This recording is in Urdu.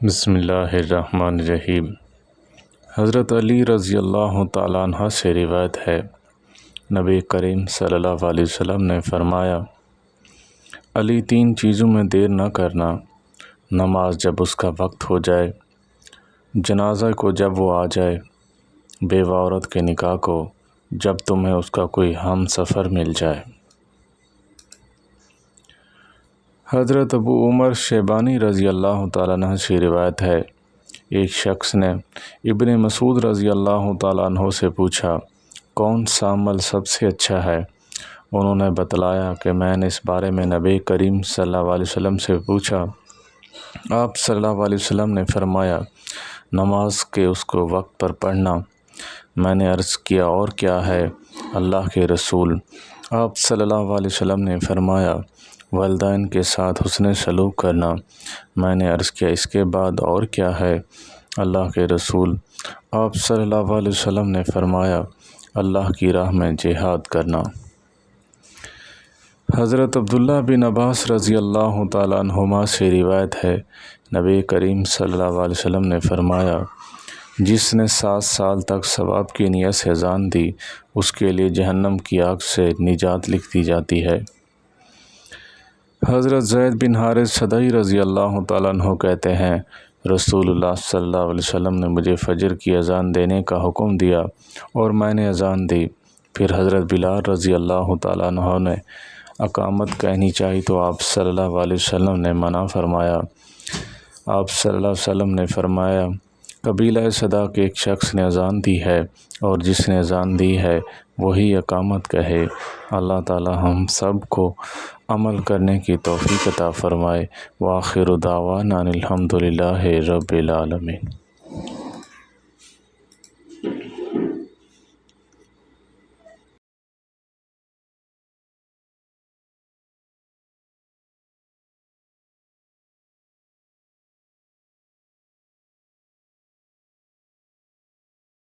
بسم اللہ الرحمن الرحیم۔ حضرت علی رضی اللہ تعالیٰ عنہ سے روایت ہے، نبی کریم صلی اللہ علیہ وسلم نے فرمایا، علی 3 چیزوں میں دیر نہ کرنا: نماز جب اس کا وقت ہو جائے، جنازہ کو جب وہ آ جائے، بیوہ عورت کے نکاح کو جب تمہیں اس کا کوئی ہم سفر مل جائے۔ حضرت ابو عمر شیبانی رضی اللہ تعالیٰ عنہ سے روایت ہے، ایک شخص نے ابن مسعود رضی اللہ تعالیٰ عنہ سے پوچھا، کون سا عمل سب سے اچھا ہے؟ انہوں نے بتلایا کہ میں نے اس بارے میں نبی کریم صلی اللہ علیہ وسلم سے پوچھا۔ آپ صلی اللہ علیہ وسلم نے فرمایا، نماز کے اس کو وقت پر پڑھنا۔ میں نے عرض کیا، اور کیا ہے اللہ کے رسول؟ آپ صلی اللہ علیہ وسلم نے فرمایا، والدین کے ساتھ حسن سلوک کرنا۔ میں نے عرض کیا، اس کے بعد اور کیا ہے اللہ کے رسول؟ آپ صلی اللہ علیہ وسلم نے فرمایا، اللہ کی راہ میں جہاد کرنا۔ حضرت عبداللہ بن عباس رضی اللہ تعالیٰ عنہما سے روایت ہے، نبی کریم صلی اللہ علیہ وسلم نے فرمایا، جس نے 7 سال تک ثواب کی نیت سے اذان دی، اس کے لیے جہنم کی آگ سے نجات لکھ دی جاتی ہے۔ حضرت زید بن حارث صدعی رضی اللہ تعالیٰ عنہ کہتے ہیں، رسول اللہ صلی اللہ علیہ وسلم نے مجھے فجر کی اذان دینے کا حکم دیا اور میں نے اذان دی۔ پھر حضرت بلال رضی اللہ تعالیٰ عنہ نے اقامت کہنی چاہی تو آپ صلی اللہ علیہ وسلم نے منع فرمایا۔ آپ صلی اللہ علیہ وسلم نے فرمایا، قبیلہ صدع کے ایک شخص نے اذان دی ہے اور جس نے اذان دی ہے وہی اقامت کہے۔ اللہ تعالی ہم سب کو عمل کرنے کی توفیق عطا فرمائے۔ وآخر دعوانا الحمد للہ رب العالمین۔